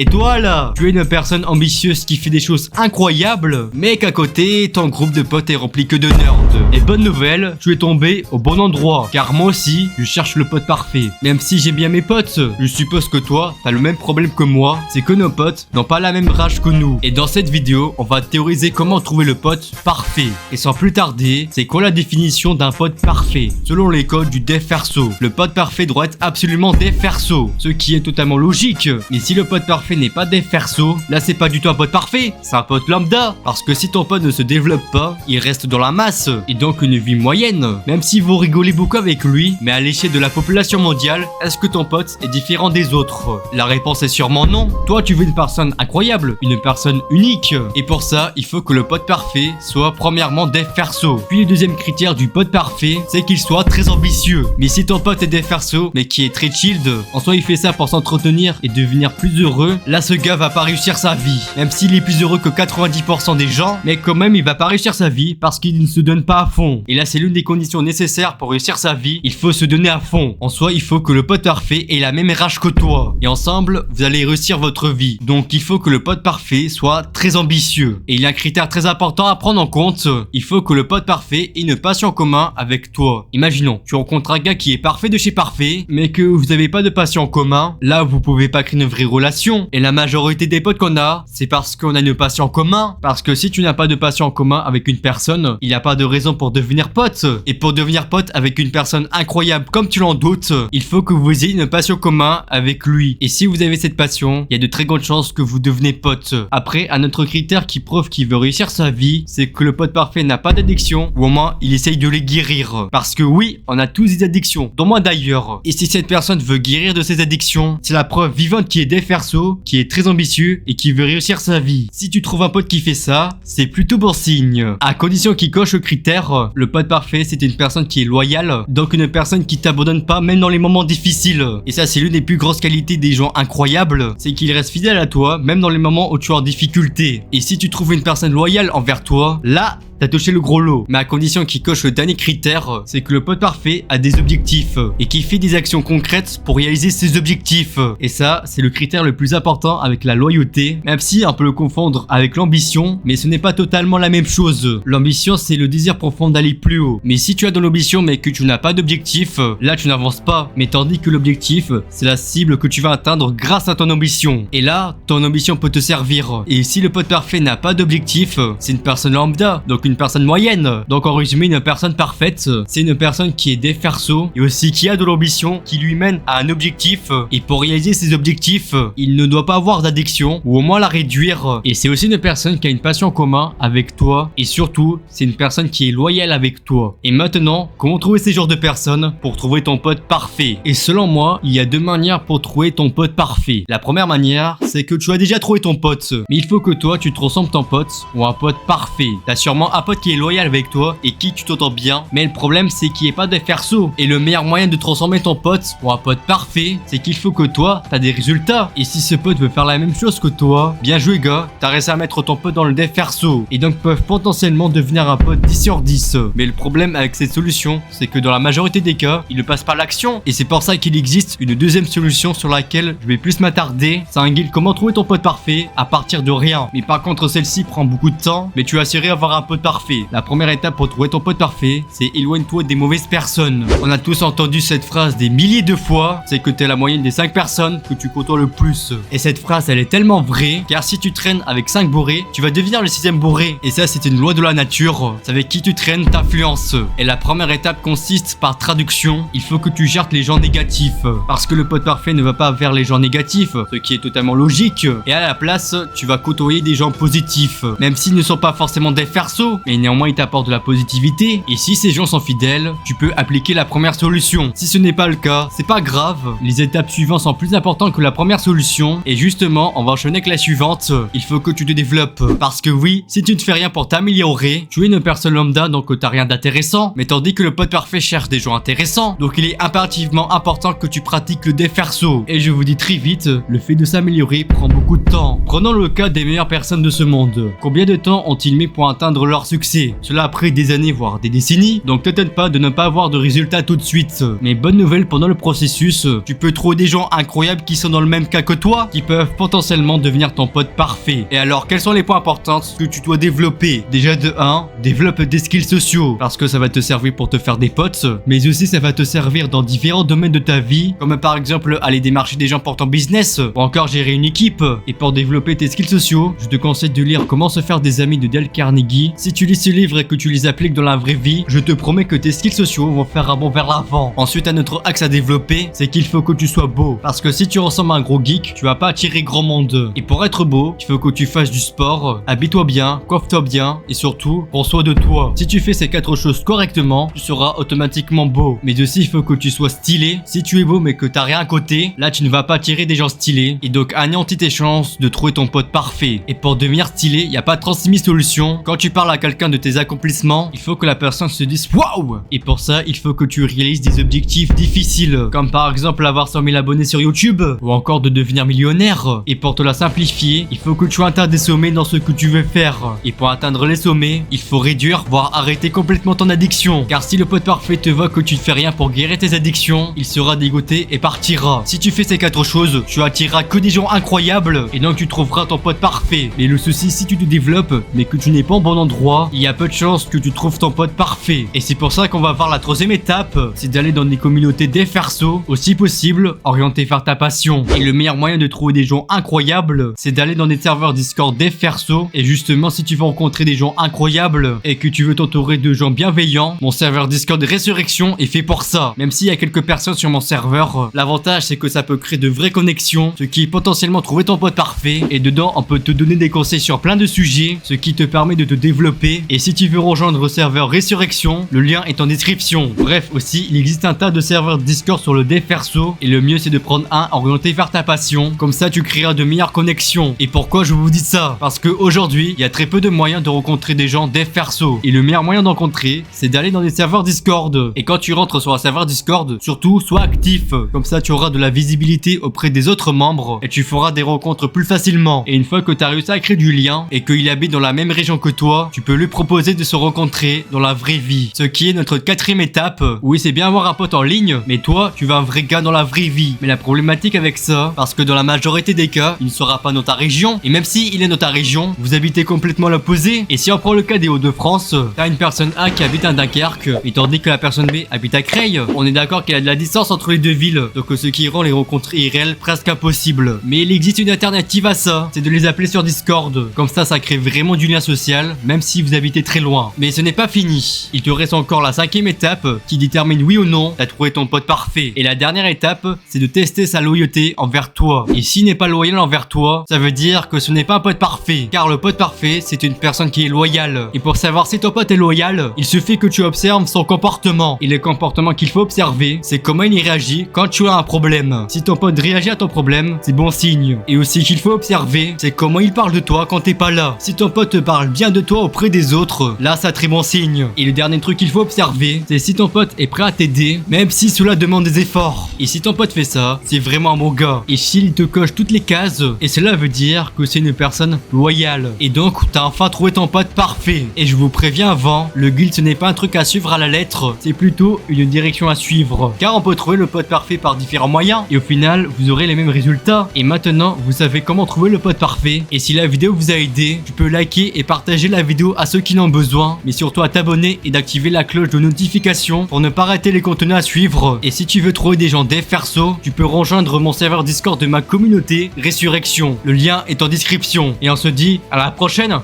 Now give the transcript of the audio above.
Et toi là, tu es une personne ambitieuse qui fait des choses incroyables, mais qu'à côté, ton groupe de potes est rempli que de nerds. Et bonne nouvelle, tu es tombé au bon endroit, car moi aussi, je cherche le pote parfait. Même si j'aime bien mes potes, je suppose que toi, t'as le même problème que moi, c'est que nos potes n'ont pas la même rage que nous. Et dans cette vidéo, on va théoriser comment trouver le pote parfait. Et sans plus tarder, c'est quoi la définition d'un pote parfait? Selon les codes du dev perso, le pote parfait doit être absolument dev perso, ce qui est totalement logique. Mais si le pote parfait n'est pas dev perso, là c'est pas du tout un pote parfait, c'est un pote lambda. Parce que si ton pote ne se développe pas, il reste dans la masse, et donc une vie moyenne. Même si vous rigolez beaucoup avec lui, mais à l'échelle de la population mondiale, est-ce que ton pote est différent des autres? La réponse est sûrement non. Toi tu veux une personne incroyable, une personne unique. Et pour ça, il faut que le pote parfait soit premièrement dev perso. Puis le deuxième critère du pote parfait, c'est qu'il soit très ambitieux. Mais si ton pote est dev perso, mais qui est très chilled, en soi il fait ça pour s'entretenir et devenir plus heureux, là ce gars va pas réussir sa vie. Même s'il est plus heureux que 90% des gens, mais quand même il va pas réussir sa vie parce qu'il ne se donne pas à fond. Et là c'est l'une des conditions nécessaires pour réussir sa vie, il faut se donner à fond. En soi il faut que le pote parfait ait la même rage que toi. Et ensemble, vous allez réussir votre vie. Donc il faut que le pote parfait soit très ambitieux. Et il y a un critère très important à prendre en compte, il faut que le pote parfait ait une passion commune avec toi. Imaginons, tu rencontres un gars qui est parfait de chez parfait, mais que vous n'avez pas de passion en commun, là vous pouvez pas créer une vraie relation. Et la majorité des potes qu'on a, c'est parce qu'on a une passion en commun. Parce que si tu n'as pas de passion en commun avec une personne, il n'y a pas de raison pour devenir pote. Et pour devenir pote avec une personne incroyable comme tu l'en doutes, il faut que vous ayez une passion commune avec lui. Et si vous avez cette passion, il y a de très grandes chances que vous devenez pote. Après, un autre critère qui prouve qu'il veut réussir sa vie, c'est que le pote parfait n'a pas d'addiction, ou au moins il essaye de les guérir. Parce que oui, on a tous des addictions, dont moi d'ailleurs. Et si cette personne veut guérir de ses addictions, c'est la preuve vivante qu'il est dev perso, qui est très ambitieux et qui veut réussir sa vie. Si tu trouves un pote qui fait ça, c'est plutôt bon signe. À condition qu'il coche le critère, le pote parfait c'est une personne qui est loyale, donc une personne qui t'abandonne pas même dans les moments difficiles. Et ça c'est l'une des plus grosses qualités des gens incroyables, c'est qu'ils restent fidèles à toi même dans les moments où tu es en difficulté. Et si tu trouves une personne loyale envers toi, là t'as touché le gros lot. Mais à condition qu'il coche le dernier critère, c'est que le pote parfait a des objectifs et qu'il fait des actions concrètes pour réaliser ses objectifs. Et ça, c'est le critère le plus important avec la loyauté, même si on peut le confondre avec l'ambition, mais ce n'est pas totalement la même chose. L'ambition, c'est le désir profond d'aller plus haut. Mais si tu as de l'ambition mais que tu n'as pas d'objectif, là tu n'avances pas. Mais tandis que l'objectif, c'est la cible que tu vas atteindre grâce à ton ambition. Et là, ton ambition peut te servir. Et si le pote parfait n'a pas d'objectif, c'est une personne lambda, donc une personne moyenne. Donc en résumé, une personne parfaite, c'est une personne qui est dev perso et aussi qui a de l'ambition, qui lui mène à un objectif. Et pour réaliser ses objectifs, il ne doit pas avoir d'addiction ou au moins la réduire. Et c'est aussi une personne qui a une passion en commun avec toi et surtout, c'est une personne qui est loyale avec toi. Et maintenant, comment trouver ces genres de personnes pour trouver ton pote parfait? Et selon moi, il y a deux manières pour trouver ton pote parfait. La première manière, c'est que tu as déjà trouvé ton pote, mais il faut que toi tu te ressembles ton pote ou un pote parfait. T'as sûrement un pote qui est loyal avec toi et qui tu t'entends bien, mais le problème c'est qu'il est pas de perso. Et le meilleur moyen de transformer ton pote en un pote parfait, c'est qu'il faut que toi t'as des résultats. Et si ce pote veut faire la même chose que toi, bien joué gars, t'as réussi à mettre ton pote dans le dev perso et donc peuvent potentiellement devenir un pote 10 sur 10. Mais le problème avec cette solution, c'est que dans la majorité des cas, il ne passe pas à l'action. Et c'est pour ça qu'il existe une deuxième solution sur laquelle je vais plus m'attarder. C'est un guide comment trouver ton pote parfait à partir de rien. Mais par contre celle-ci prend beaucoup de temps, mais tu as assuré avoir un pote parfait. La première étape pour trouver ton pote parfait, c'est éloigne-toi des mauvaises personnes. On a tous entendu cette phrase des milliers de fois, c'est que t'es la moyenne des 5 personnes que tu côtoies le plus. Et cette phrase elle est tellement vraie, car si tu traînes avec 5 bourrés, tu vas devenir le 6ème bourré. Et ça c'est une loi de la nature, c'est avec qui tu traînes t'influence. Et la première étape consiste par traduction, il faut que tu gères les gens négatifs. Parce que le pote parfait ne va pas vers les gens négatifs, ce qui est totalement logique. Et à la place, tu vas côtoyer des gens positifs, même s'ils ne sont pas forcément des persos, mais néanmoins ils t'apportent de la positivité. Et si ces gens sont fidèles, tu peux appliquer la première solution. Si ce n'est pas le cas, c'est pas grave, les étapes suivantes sont plus importantes que la première solution. Et justement, on va enchaîner avec la suivante, il faut que tu te développes. Parce que oui, si tu ne fais rien pour t'améliorer, tu es une personne lambda donc t'as rien d'intéressant. Mais tandis que le pote parfait cherche des gens intéressants, donc il est impérativement important que tu pratiques le dev perso. Et je vous dis très vite, le fait de s'améliorer trouver prend beaucoup de temps. Prenons le cas des meilleures personnes de ce monde. Combien de temps ont-ils mis pour atteindre leur succès? Cela a pris des années voire des décennies, donc t'étonne pas de ne pas avoir de résultats tout de suite. Mais bonne nouvelle, pendant le processus, tu peux trouver des gens incroyables qui sont dans le même cas que toi, qui peuvent potentiellement devenir ton pote parfait. Et alors, quels sont les points importants que tu dois développer? Déjà de 1, développe des skills sociaux, parce que ça va te servir pour te faire des potes, mais aussi ça va te servir dans différents domaines de ta vie, comme par exemple aller démarcher des gens pour ton business, ou encore gérer une équipe. Et pour développer tes skills sociaux, je te conseille de lire Comment se faire des amis de Dale Carnegie. Si tu lis ce livre et que tu les appliques dans la vraie vie, je te promets que tes skills sociaux vont faire un bond vers l'avant. Ensuite, un autre axe à développer, c'est qu'il faut que tu sois beau, parce que si tu ressembles à un gros geek, tu vas pas attirer grand monde. Et pour être beau, il faut que tu fasses du sport, habille-toi bien, coiffe-toi bien, et surtout, prends soin de toi. Si tu fais ces 4 choses correctement, tu seras automatiquement beau. Mais aussi, il faut que tu sois stylé. Si tu es beau mais que t'as rien à côté, là tu ne vas pas attirer des gens stylés, et donc anéantis tes chances de trouver ton pote parfait. Et pour devenir stylé, il n'y a pas 36 000 solutions. Quand tu parles à quelqu'un de tes accomplissements, il faut que la personne se dise waouh. Et pour ça, il faut que tu réalises des objectifs difficiles, comme par exemple avoir 100 000 abonnés sur YouTube, ou encore de devenir millionnaire. Et pour te la simplifier, il faut que tu atteignes des sommets dans ce que tu veux faire. Et pour atteindre les sommets, il faut réduire, voire arrêter complètement ton addiction. Car si le pote parfait te voit que tu ne fais rien pour guérir tes addictions, il sera dégoûté et partira. Si tu fais ces 4 choses, tu attireras que des gens incroyables, et donc tu trouveras ton pote parfait. Mais le souci, si tu te développes, mais que tu n'es pas au bon endroit, il y a peu de chances que tu trouves ton pote parfait. Et c'est pour ça qu'on va voir la 3e étape, c'est d'aller dans des communautés dev perso, aussi possible, orientées vers ta passion. Et le meilleur moyen de trouver des gens incroyables, c'est d'aller dans des serveurs Discord dev perso. Et justement, si tu veux rencontrer des gens incroyables, et que tu veux t'entourer de gens bienveillants, mon serveur Discord Résurrection est fait pour ça. Même s'il y a quelques personnes sur mon serveur, l'avantage c'est que ça peut créer de vraies connexions, ce qui est potentiellement trouver ton pote parfait. Et dedans, on peut te donner des conseils sur plein de sujets, ce qui te permet de te développer. Et si tu veux rejoindre le serveur Résurrection, le lien est en description. Bref, aussi, il existe un tas de serveurs Discord sur le dev perso, et le mieux c'est de prendre un orienté vers ta passion. Comme ça, tu créeras de meilleures connexions. Et pourquoi je vous dis ça? Parce qu'aujourd'hui, il y a très peu de moyens de rencontrer des gens dev perso. Et le meilleur moyen d'en rencontrer, c'est d'aller dans des serveurs Discord. Et quand tu rentres sur un serveur Discord, surtout, sois actif. Comme ça, tu auras de la visibilité auprès des autres membres, et tu feras des rencontres plus facilement. Et une fois que tu as réussi à créer du lien, et qu'il habite dans la même région que toi, tu peux lui proposer de se rencontrer dans la vraie vie. Ce qui est notre 4e étape. Oui, c'est bien avoir un pote en ligne, mais toi, tu veux un vrai gars dans la vraie vie. Mais la problématique avec ça, parce que dans la majorité des cas, il ne sera pas dans ta région, et même si il est dans ta région, vous habitez complètement l'opposé. Et si on prend le cas des Hauts-de-France, t'as une personne A qui habite à Dunkerque, et tandis que la personne B habite à Creil, on est d'accord qu'il y a de la distance entre les deux villes, donc ce qui rend les rencontres irréelles presque impossibles. Mais il existe une alternative à ça, c'est de les appeler sur Discord. Comme ça crée vraiment du lien social, même si vous habitez très loin. Mais ce n'est pas fini. Il te reste encore la 5e étape, qui détermine oui ou non t'as trouvé ton pote parfait. Et la dernière étape, c'est de tester sa loyauté envers toi. Et s'il n'est pas loyal envers toi, ça veut dire que ce n'est pas un pote parfait. Car le pote parfait, c'est une personne qui est loyale. Et pour savoir si ton pote est loyal, il suffit que tu observes son comportement. Et le comportement qu'il faut observer, c'est comment il réagit quand tu as un problème. Si ton pote réagit à ton problème, c'est bon signe. Et aussi qu'il faut observer, c'est comment il parle de toi quand t'es pas là. Si ton pote te parle bien de toi auprès des autres, là c'est un très bon signe. Et le dernier truc qu'il faut observer, c'est si ton pote est prêt à t'aider, même si cela demande des efforts. Et si ton pote fait ça, c'est vraiment un bon gars. Et s'il te coche toutes les cases, et cela veut dire que c'est une personne loyale. Et donc t'as enfin trouvé ton pote parfait. Et je vous préviens avant, le guild ce n'est pas un truc à suivre à la lettre, c'est plutôt une direction à suivre. Car on peut trouver le pote parfait par différents moyens, et au final vous aurez les mêmes résultats. Et maintenant vous savez comment trouver le pote parfait. Et si la vidéo vous a aidé, tu peux liker et partager la vidéo à ceux qui en ont besoin, mais surtout à t'abonner et d'activer la cloche de notification pour ne pas rater les contenus à suivre. Et si tu veux trouver des gens dev perso, tu peux rejoindre mon serveur Discord de ma communauté Résurrection. Le lien est en description. Et on se dit à la prochaine.